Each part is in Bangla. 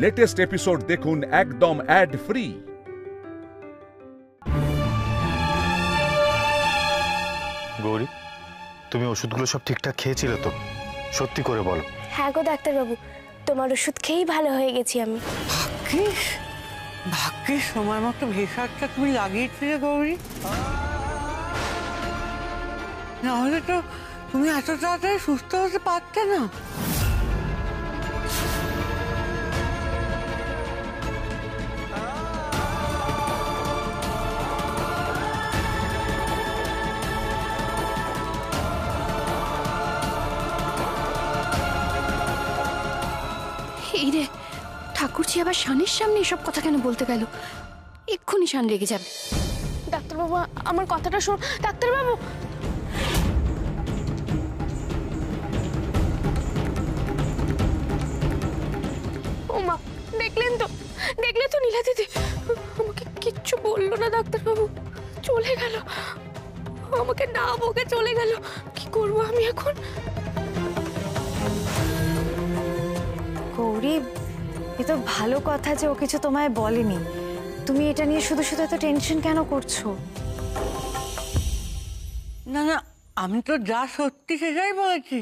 লেটেস্ট এপিসোড দেখুন একদম অ্যাড ফ্রি। গৌরী, তুমি ওষুধগুলো সব ঠিকঠাক খেয়েছিলে তো? সত্যি করে বলো। হ্যাঁ গো ডাক্তারবাবু, তোমার ওষুধ খেয়েই ভালো হয়ে গেছি আমি। ভাগ্যিস সময় মতো ভেষজটা তুমি লাগিয়েছিলে গৌরী, নাহলে তো তুমি এত তাড়াতাড়ি সুস্থ হতে পারতে না। এই রে, ঠাকুরজি আবার শানের সামনে এসব কথা কেন বলতে গেল? এক্ষুনি শান রেগে যাবে। ডাক্তারবাবু আমার কথাটা শোন। ডাক্তারবাবু, ও মা, দেখলেন তো নীলা দিদি আমাকে কিচ্ছু বললো না। ডাক্তারবাবু চলে গেল, আমাকে না বকে চলে গেল। কি করবো আমি এখন? গৌরী, এ তো ভালো কথা যে ও কিছু তোমায় বলেনি। তুমি এটা নিয়ে শুধু শুধু এত টেনশন কেন করছো? না না, আমি তো যা সত্যি সেটাই বলেছি।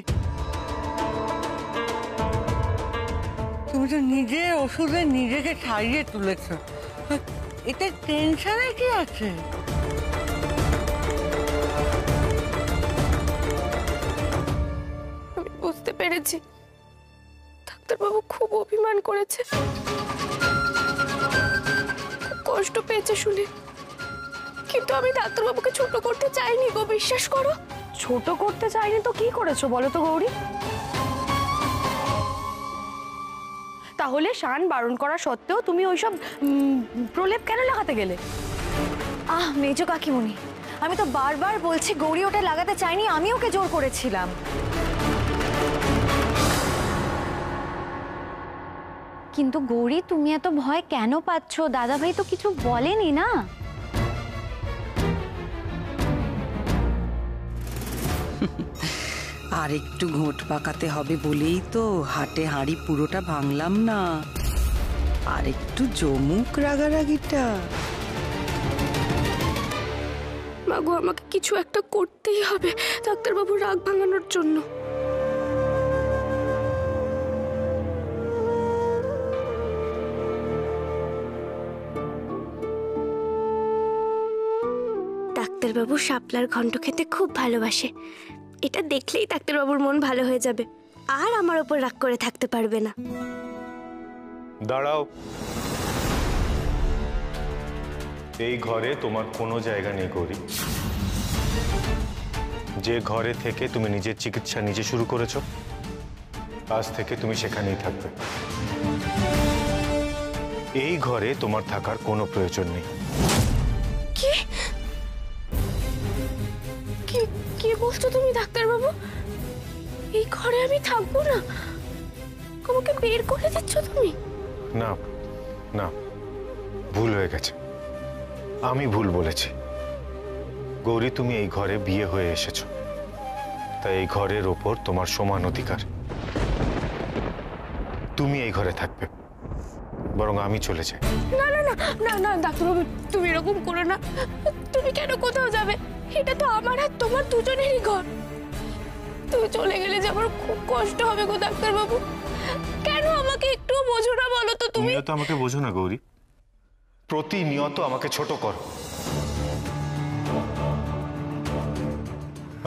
তুমি তো নিজে ওষুধে নিজেকে ছাড়িয়ে তুলেছ, এতে টেনশনে কি আছে? আমি বুঝতে পেরেছি ডাক্তারবাবু খুব অভিমান করেছে, খুব কষ্ট পেয়েছে শুনে। কিন্তু আমি ডাক্তারবাবুকে ছোট করতে চাইনি গো, বিশ্বাস করো। ছোট করতে চাইনি তো কি করেছো বলো তো গৌরী? তাহলে শান বারণ করা সত্ত্বেও তুমি ওইসব প্রলেপ কেন লাগাতে গেলে? মেজ কাকিমুনি, আমি তো বারবার বলছি গৌরী ওটা লাগাতে চাইনি, আমি ওকে জোর করেছিলাম। কিন্তু গৌরী, তুমি এত ভয় কেন পাচ্ছ? দাদাভাই তো কিছু বলেনি না। আর একটু ঘোঁট পাকাতে হবে বলেই তো হাটে হাঁড়ি পুরোটা ভাঙলাম না। আর একটু জমুক রাগারাগিটা। মাগো, আমাকে কিছু একটা করতেই হবে ডাক্তারবাবুর রাগ ভাঙানোর জন্য। ডাক্তারবাবু শাপলার ঘন্ট খেতে খুব ভালোবাসে। এটা দেখলেই ডাক্তারবাবুর মন ভালো হয়ে যাবে, আর আমার উপর রাগ করে থাকতে পারবে না। দাঁড়াও, এই ঘরে তোমার কোনো জায়গা নেই গৌরী। যে ঘরে থেকে তুমি নিজের চিকিৎসা নিজে শুরু করেছো, আজ থেকে তুমি সেখানেই থাকবে। এই ঘরে তোমার থাকার কোনো প্রয়োজন নেই। কি বলছো তুমি ডাক্তারবাবু? এই ঘরে আমি থাকবো না? আমাকে বের করে দিচ্ছ তুমি? না না, ভুল হয়ে গেছে, আমি ভুল বলেছি। গৌরী, তুমি এই ঘরে বিয়ে হয়ে এসেছো, তাই এই ঘরের ওপর তোমার সমান অধিকার। তুমি এই ঘরে থাকবে, বরং আমি চলে যাই। না না না না না ডাক্তারবাবু, তুমি এরকম করো না। তুমি কেন কোথাও যাবে? এটা তো আমার আর তোমার দুজনেরই ঘর। তুমি চলে গেলে যে আমার খুব কষ্ট হবে গো ডাক্তারবাবু। কেন আমাকে একটু বোঝো না বলো তো? তুমিও তো আমাকে বোঝো না গৌরী, প্রতিনিয়ত আমাকে ছোট করো।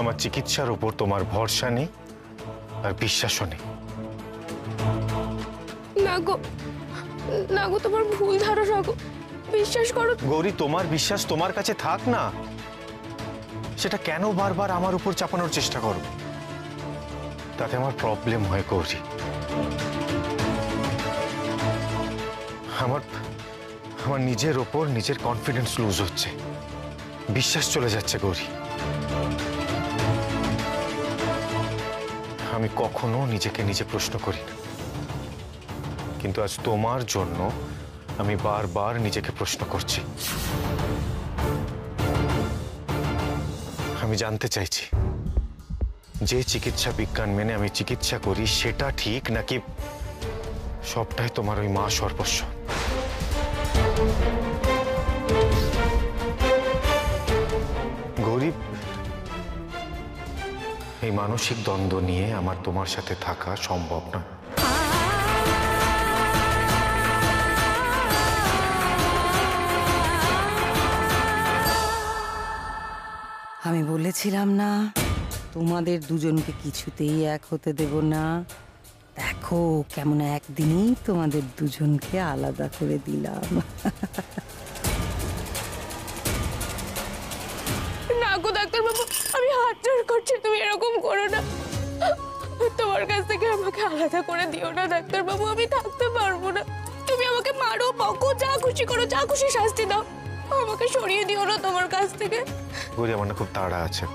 আমার চিকিৎসার উপর তোমার ভরসা নেই আর বিশ্বাসও নেই। না গো, না গো, তোমার ভুল ধারণা গো, বিশ্বাস করো। গৌরী, তোমার বিশ্বাস তোমার কাছে থাক না, সেটা কেন বারবার আমার উপর চাপানোর চেষ্টা করো? তাতে আমার প্রবলেম হয় গৌরী। আমার নিজের ওপর নিজের কনফিডেন্স লুজ হচ্ছে, বিশ্বাস চলে যাচ্ছে গৌরী। আমি কখনো নিজেকে নিজে প্রশ্ন করি না, কিন্তু আজ তোমার জন্য আমি বারবার নিজেকে প্রশ্ন করছি। আমি জানতে চাইছি যে চিকিৎসা বিজ্ঞান মেনে আমি চিকিৎসা করি সেটা ঠিক নাকি সবটাই তোমার ওই মা সর্বস্ব। গৌরী, এই মানসিক দ্বন্দ্ব নিয়ে আমার তোমার সাথে থাকা সম্ভব না। আমি বলেছিলাম না তোমাদের দুজনকে কিছুতেই এক হতে দেব না। দেখো কেমন একদিনই তোমাদের দুজনকে আলাদা করে দিলাম। না গো ডাক্তারবাবু, আমি হাত জোড় করছি, তুমি এরকম করো না। তোমার কাছ থেকে আমাকে আলাদা করে দিও না ডাক্তারবাবু, আমি থাকতে পারবো না। তুমি আমাকে মারো, বকো, যা খুশি করো, যা খুশি শাস্তি দাও, আমাকে সরিয়ে দিও না তোমার কাছ থেকে। গৌরী, আমার না খুব তাড়া আছে,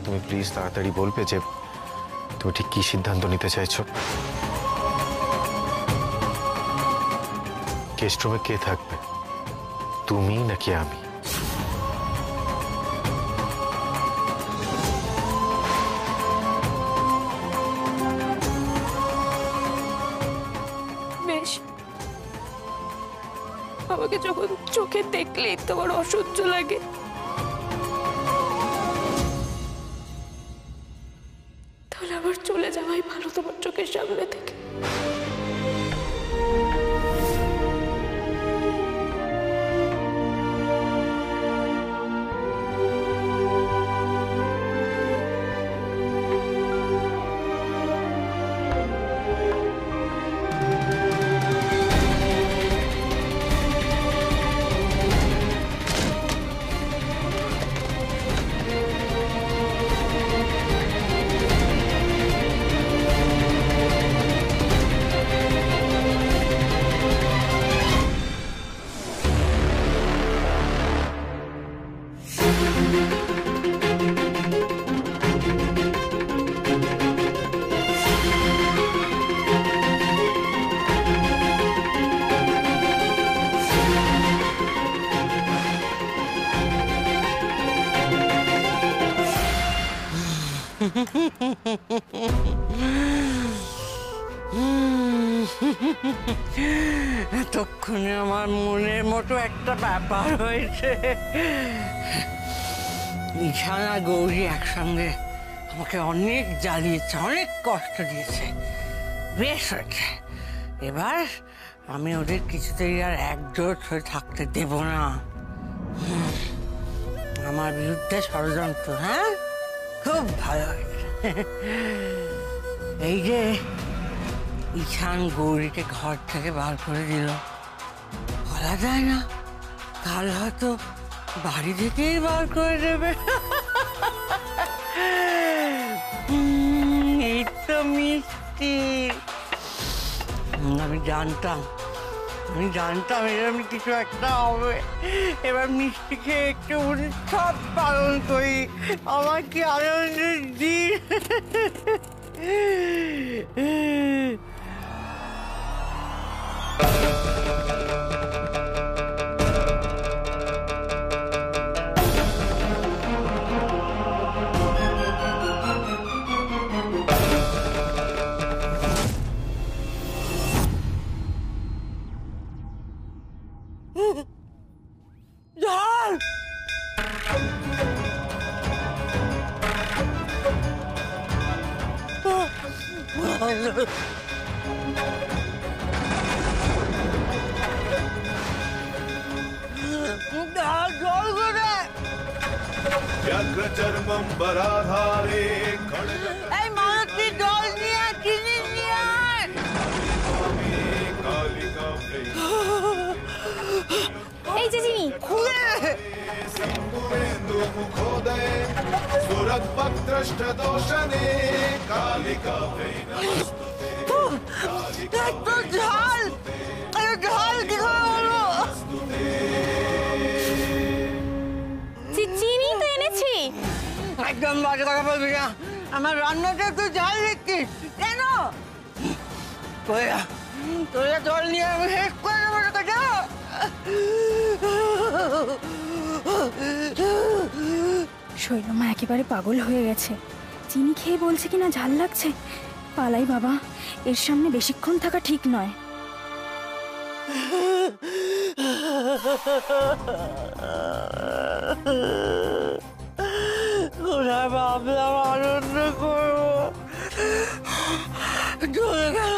তুমি প্লিজ তাড়াতাড়ি বলবে যে তুমি ঠিক কি সিদ্ধান্ত নিতে চাইছো। গেস্ট রুমে কে থাকবে, তুমি নাকি আমি? বেশ, আমাকে যখন চোখে দেখলেই তোমার অসহ্য লাগে, তাহলে আবার চলে যাওয়াই ভালো তোমার চোখের সামনে থেকে। এতক্ষণে আমার মনের মতো একটা ব্যাপার হয়েছে। ঈশান আর গৌরী একসঙ্গে আমাকে অনেক জ্বালিয়েছে, অনেক কষ্ট দিয়েছে। বেশ হয়েছে, এবার আমি ওদের কিছুতেই আর একজোট হয়ে থাকতে দেব না। আমার বিরুদ্ধে ষড়যন্ত্র, হ্যাঁ, খুব ভালো হয়েছে। এই যে ঈশান গৌরীকে ঘর থেকে বার করে দিল, বলা যায় না, কাল হয়তো বাড়ি থেকেই বার করে দেবে। এই তো মিষ্টি। আমি জানতাম এরকম কিছু একটা হবে। এবার মিষ্টি খেয়ে একটু উৎসব পালন করি, আমার কি আনন্দের দিন। এই মালতী জল নিয়ে চিনি নিয়ে আয়। এই যে চিনি খুলে ঝাল ঝাল কি হলো? চিনি তো এনেছি। একদম বাজে কথা বলবি না, আমার রান্নাটা তুই ঝাল দেখছিস কেন? তোরা জল নিয়ে আমি শেষ করে দেবো তোকে। শৈলমা একেবারে পাগল হয়ে গেছে। চিনি খেয়ে বলছে কিনা ঝাল লাগছে। পালাই বাবা, এর সামনে বেশিক্ষণ থাকা ঠিক নয়। ওরা ভাবলাম আনন্দ করবো, চলে গেল,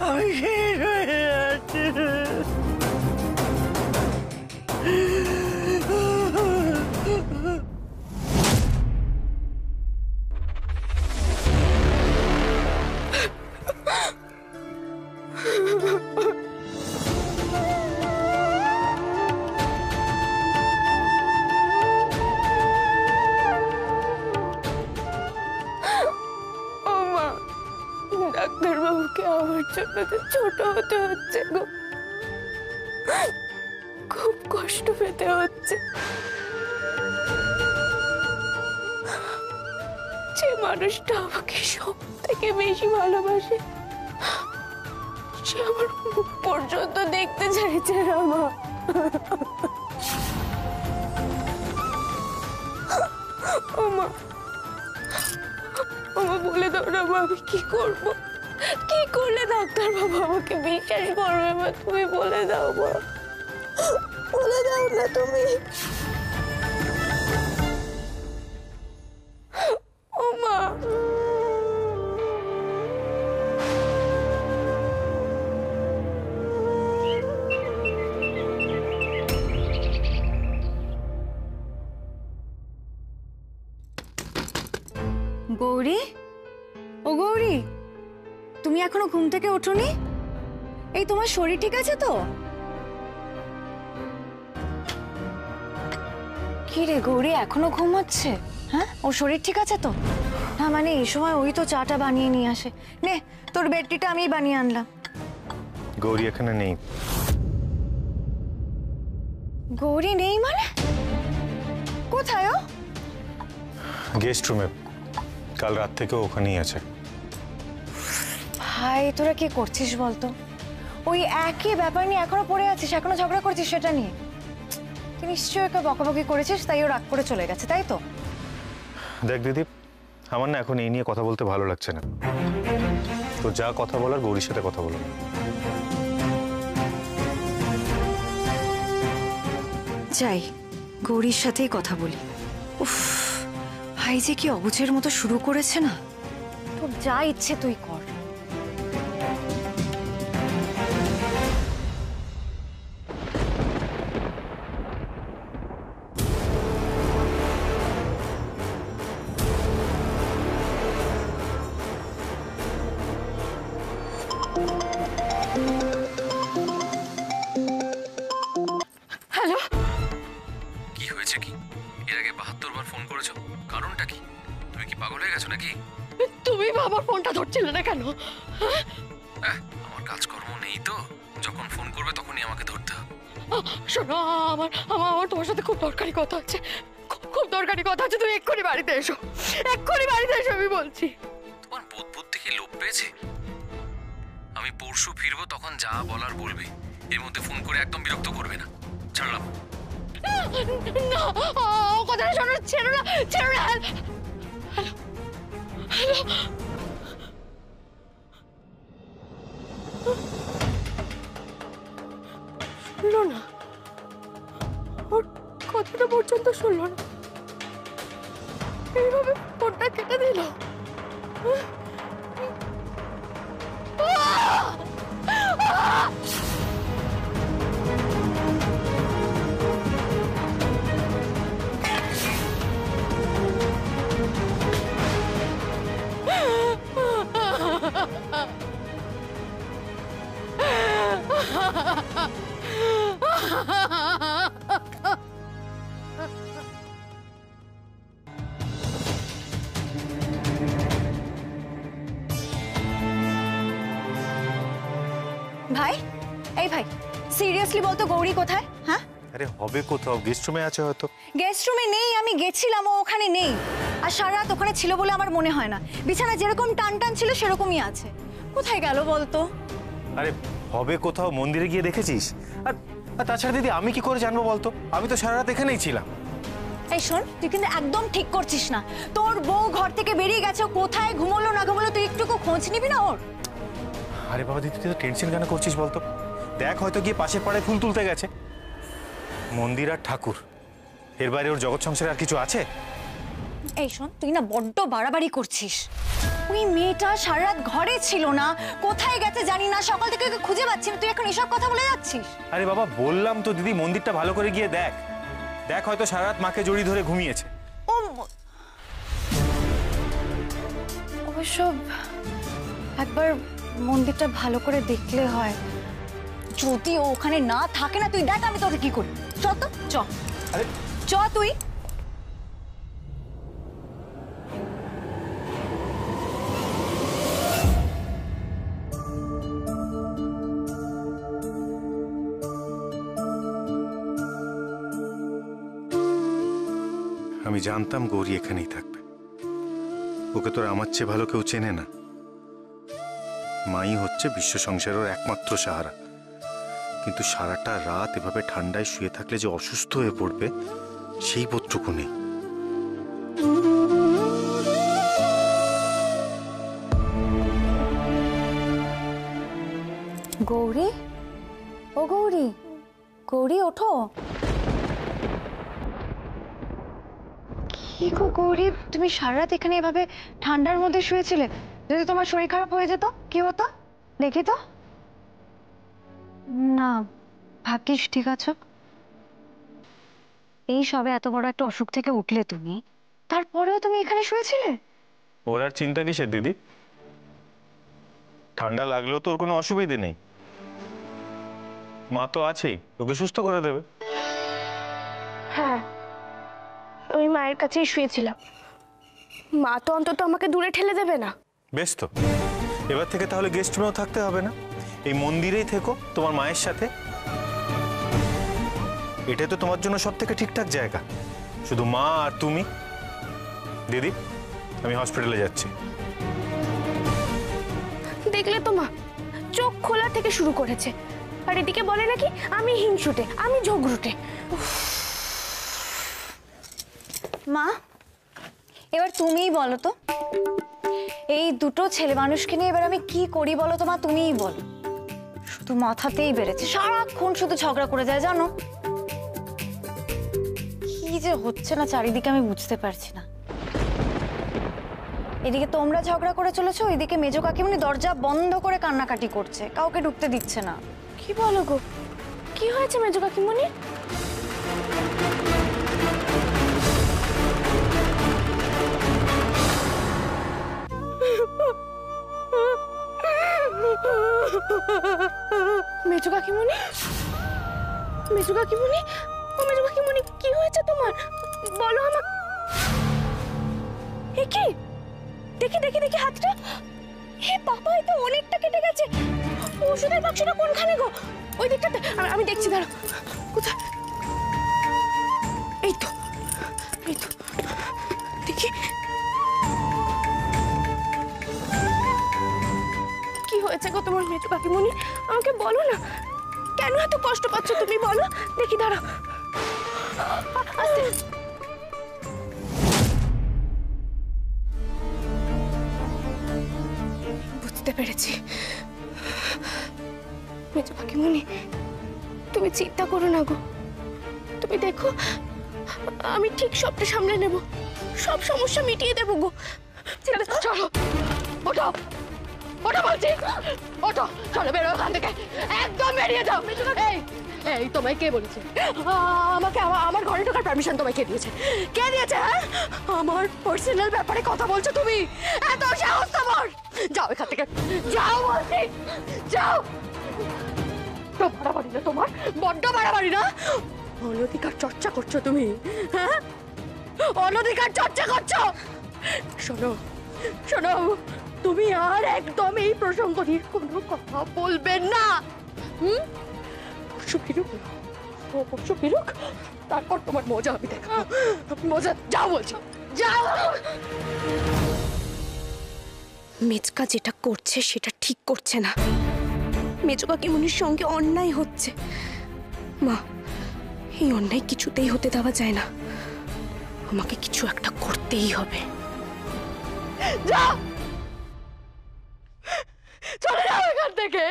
আমি শেষ হয়ে যাচ্ছি। ডাক্তারবাবুকে আমার জন্য তো ছোট হতে হচ্ছে গো, খুব কষ্ট পেতে হচ্ছে। যে মানুষটা আমাকে সব থেকে বেশি ভালোবাসে সে আমার মুখ পর্যন্ত দেখতে চাইছে না মা। ও মা, বলে দাও না মা, আমি কি করবো? কি করলে ডাক্তারবাবু আমাকে বিশ্বাস করবে মা? তুমি বলে দাও মা, বলে দাও না তুমি। ও মা, গৌরী, ও গৌরী, তুমি এখনো ঘুম থেকে ওঠোনি? এই তোমার শরীর ঠিক আছে তো? কি রে গৌরী, এখনো ঘুমাচ্ছে? হ্যাঁ, ওর শরীর ঠিক আছে তো? না মানে এই সময় ওই তো চাটা বানিয়ে নিয়ে আসে। নে, তোর বেডটিটা আমি বানিয়ে আনলাম। গৌরী এখানে নেই। গৌরী নেই মানে? কোথায় ও? গেস্ট রুমে, কাল রাত থেকে ওখানেই আছে। ভাই তোরা কি করছিস বলতো? ওই একই ব্যাপার নিয়ে এখনো পড়ে আছিস, এখনো ঝগড়া করছিস সেটা নিয়ে? তুই নিশ্চয়ই ওকে বকাবকি করেছিস, তাই ও রাগ করে চলে গেছে, তাই তো? দেখ দিদি, আমার না এখন এই নিয়ে কথা বলতে ভালো লাগছে না। তো যা কথা বলার গৌরীর সাথে কথা বলো। যাই, গৌরীর সাথেই কথা বলি। উফ, ভাই যে কি অবুঝের মতো শুরু করেছে না। তোর যা ইচ্ছে তুই কর। হ্যালো, কি হয়েছে? কি এর আগে 72 বার ফোন করেছো, কারণটা কি? তুমি কি পাগল হয়ে গেছো নাকি? তুমি বাবার ফোনটা ধরছিলে না কেন? আমার কাজকর্ম নেই তো, যখন ফোন করবে তখনই আমাকে ধরতে হবে। শোনো, আমার আমার তোমার সাথে খুব দরকারি কথা আছে, খুব দরকারি কথা আছে। তুমি এক্ষুনি বাড়িতে এসো, এক্ষুনি বাড়িতে এসো আমি বলছি। তোমার বোধ বুদ্ধি কি লোপ পেয়েছে? আমি পরশু ফিরবো, তখন যা বলার বলবে, এর মধ্যে ফোন করে একদম বিরক্ত করবে না। ছাড়লাম। না, কথাটা শোনো, ছেড়ো না, ছেড়ো না। হ্যালো, হ্যালো, শুনলো না, ওর কথাটা পর্যন্ত শুনলো না, এইভাবে ফোনটা কেটে দিল। ভাই, এই ভাই, সিরিয়াসলি বলতো গৌরী কোথায়? হ্যাঁ, আরে হবে কোথাও, গেস্ট রুমে আছে হয়তো। গেস্ট রুমে নেই, আমি গেছিলাম, ও ওখানে নেই। আর সারা রাত ওখানে ছিল বলে আমার মনে হয় না। বিছানা যেরকম টান টান ছিল সেরকমই আছে। কোথায় গেল বলতো? আরে হবে কোথাও, মন্দিরে গিয়ে দেখেছিস? আর তাছাড়া দিদি আমি কি করে জানবো বলতো? আমি তো সারা রাত এখানেই ছিলাম। এই শোন, তুই কিন্তু একদম ঠিক করছিস না। তোর বউ ঘর থেকে বেরিয়ে গেছে, কোথায় ঘুমোলো না ঘুমোলো তুই একটুকু খোঁজ নিবি না ওর? আরে বাবা দিদি, তুই তো টেনশন কেন করছিস বলতো? দেখ, হয়তো গিয়ে পাশের পাড়ায় ফুল তুলতে গেছে। মন্দির আর ঠাকুর, এর বাইরে ওর জগৎ সংসারে আর কিছু আছে? এই শোন, তুই না বড্ড বাড়াবাড়ি করছিস। ওই মেয়েটা সারা রাত ঘরে ছিল না, কোথায় গেছে জানি না, সকাল থেকে ওকে খুঁজে পাচ্ছি না, তুই এখন এসব কথা বলে যাচ্ছিস? আরে বাবা বললাম তো দিদি, মন্দিরটা ভালো করে গিয়ে দেখ। দেখ, হয়তো সারা রাত মাকে জড়িয়ে ধরে ঘুমিয়েছে। অবশ্য একবার মন্দিরটা ভালো করে দেখলে হয়। যদি ও ওখানে না থাকে না, তুই দেখ আমি তোকে কি করি। চ তো, চ। আরে চ তুই। আমি জানতাম গৌরী এখানেই থাকবে। ওকে তোর আমার চেয়ে ভালো কেউ চেনে না। মাই হচ্ছে বিশ্ব সংসারের একমাত্র সাহারা। কিন্তু সারাটা রাত এভাবে ঠান্ডায় শুয়ে থাকলে যে অসুস্থ হয়ে পড়বে সেই বোধটুকু নেই। গৌরী, ও গৌরী, গৌরী ওঠো। কি গো গৌরী, তুমি সারা রাত এখানে এভাবে ঠান্ডার মধ্যে শুয়েছিলে? যদি তোমার শরীর খারাপ হয়ে যেত কি হতো দেখি তো। না, ভাগ্যিস ঠিক আছো। এই সবে এত বড় একটা অসুখ থেকে উঠলে তুমি, তারপরেও তুমি এখানে শুয়েছিলে? ওর আর চিন্তা কিসের দিদি? ঠান্ডা লাগলেও তো ওর কোনো অসুবিধে নেই। মা তো আছেই, ওকে সুস্থ করে দেবে। হ্যাঁ, ওই মায়ের কাছেই শুয়েছিলাম। মা তো অন্তত আমাকে দূরে ঠেলে দেবে না। বেশ তো, এবার থেকে তাহলে গেস্ট রুমেও থাকতে হবে না, এই মন্দিরেই থেকো তোমার মায়ের সাথে। এটা তো তোমার জন্য সব থেকে ঠিকঠাক জায়গা, শুধু মা আর তুমি। দিদি, আমি হসপিটালে যাচ্ছি। দেখলে তো মা, চোখ খোলা থেকে শুরু করেছে, আর এদিকে বলে নাকি আমি হিংসুটে, আমি ঝগড়ুটে। মা, এবার তুমিই বলো তো, এই দুটো ছেলে মানুষকে নিয়ে এবার আমি কি করি বলো তো মা, তুমিই বলো। শুধু মাথাতেই বেড়েছে, সারাক্ষণ শুধু ঝগড়া করে যায় জানো। কি যে হচ্ছে না চারিদিকে আমি বুঝতে পারছি না। এদিকে তোমরা ঝগড়া করে চলেছো, ওইদিকে মেজো কাকিমনি দরজা বন্ধ করে কান্নাকাটি করছে, কাউকে ঢুকতে দিচ্ছে না। কি বলো গো, কি হয়েছে মেজো কাকিমনি? মেজো কাকিমনি, মেজো কাকিমনি, ও মেজো কাকিমনি, কি হয়েছে তোমার? বলো আমাকে। এ কি? দেখি দেখি দেখি হাতটা। হে বাবা, এটা অনেকটা কেটে গেছে। ওষুধের বাক্সটা কোনখানে গো? ওই দিকটাতে। আমি দেখছি, দাঁড়াও। কোথায়? এই তো, এই তো, দেখি। কি হয়েছে গো তোমার মেজো কাকিমনি? আমাকে বলো না, কেন এত কষ্ট পাচ্ছ তুমি বলো দেখি। দাঁড়াও, আস্তে। বুঝতে পেরেছি। মেজো কাকিমনি, তুমি চিন্তা করো না গো। তুমি দেখো, আমি ঠিক সবটা সামলে নেব, সব সমস্যা মিটিয়ে দেবো গো। চলো, ওঠো, ওঠো বলছি, ওঠো, চলো বেরো ওখান থেকে, একদম বেরিয়ে যাও। এই এই তোমায় কে বলেছে? আমাকে আমার ঘরে ঢোকার পারমিশন তোমায় কে দিয়েছে? কে দিয়েছে? হ্যাঁ, আমার পার্সোনাল ব্যাপারে কথা বলছো তুমি? এত সাহস তোমার? যাও এখান থেকে, যাও বলছি, যাও। বাড়াবাড়ি না তোমার, বড্ড বাড়াবাড়ি না? অনধিকার চর্চা করছো তুমি, হ্যাঁ, অনধিকার চর্চা করছো। শোনো শোনো, তুমি আর একদম এই প্রসঙ্গ নিয়ে কোনো কথা বলবেন না। পরশু ফিরুক, পরশু ফিরুক, তারপর তোমার মজা আমি দেখাবো। মজা, যাও বলছি, যাও। মেজকা যেটা করছে সেটা ঠিক করছে না। মেজো কাকিমনির সঙ্গে অন্যায় হচ্ছে। মা, এই অন্যায় কিছুতেই হতে দেওয়া যায় না। আমাকে কিছু একটা করতেই হবে। যা, চলে যাও এখান থেকে।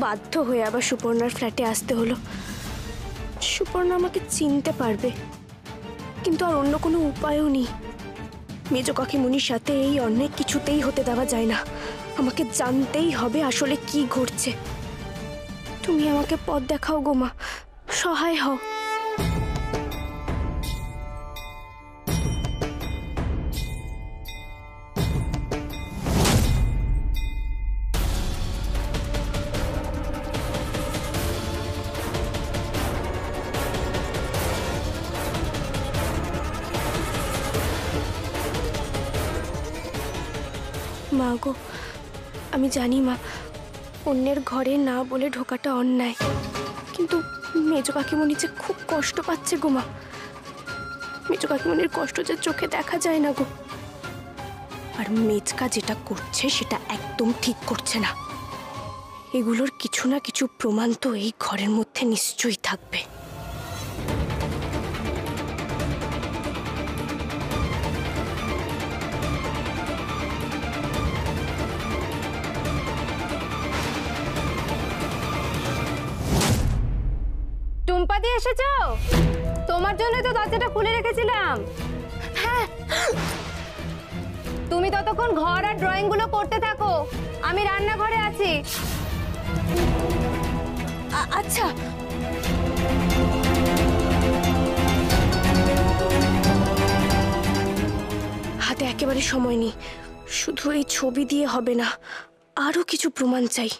বাধ্য হয়ে আবার সুপর্ণার ফ্ল্যাটে আসতে হলো। সুপর্ণা আমাকে চিনতে পারবে, কিন্তু আর অন্য কোনো উপায়ও নেই। মেজ কাকিমুনির সাথে এই অন্যায় কিছুতেই হতে দেওয়া যায় না। আমাকে জানতেই হবে আসলে কি ঘটছে। তুমি আমাকে পথ দেখাও গো মা, সহায় হও। মা গো, আমি জানি মা, অন্যের ঘরে না বলে ঢোকাটা অন্যায়, কিন্তু মেজ কাকিমণি যে খুব কষ্ট পাচ্ছে গো মা। মেজ কাকিমণির কষ্ট যে চোখে দেখা যায় না গো। আর মেজকা যেটা করছে সেটা একদম ঠিক করছে না। এগুলোর কিছু না কিছু প্রমাণ তো এই ঘরের মধ্যে নিশ্চয়ই থাকবে। টুম্পাদি এসেছো? তোমার জন্য তো দরজাটা খুলে রেখেছিলাম। হ্যাঁ, তুমি ততক্ষণ ঘর আর ড্রয়িং গুলো করতে থাকো, আমি রান্নাঘরে আছি। আচ্ছা। হাতে একেবারে সময় নেই, শুধু এই ছবি দিয়ে হবে না, আরো কিছু প্রমাণ চাই।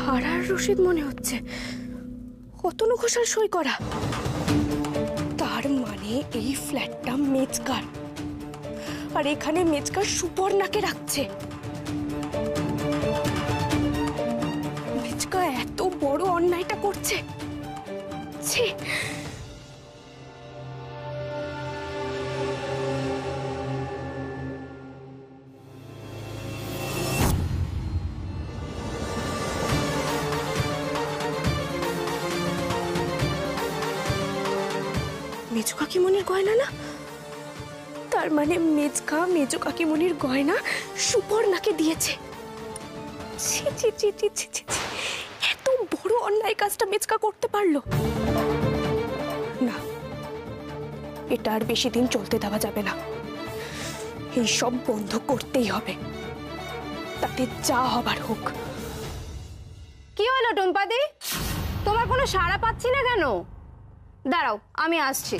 ভাড়ার রসিদ মনে হচ্ছে, অতনু ঘোষাল সই করা। তার মানে এই ফ্ল্যাটটা মেজকার, আর এখানে মেজকার সুপর্ণাকে রাখছে। মেজকা এত বড় অন্যায়টা করছে। ছি, মেজ কাকিমণির গয়না না? তার মানে মেজকা মেজ কাকিমণির গয়না সুপর্ণাকে দিয়েছে। ছি ছি ছি ছি ছি ছি, এত বড় অন্যায় কাজটা মেজকা করতে পারলো না। এটা আর বেশি দিন চলতে দেওয়া যাবে না, এই সব বন্ধ করতেই হবে, তাতে যা হবার হোক। কি হলো টুম্পাদি, তোমার কোনো সাড়া পাচ্ছি না কেন? দাঁড়াও, আমি আসছি।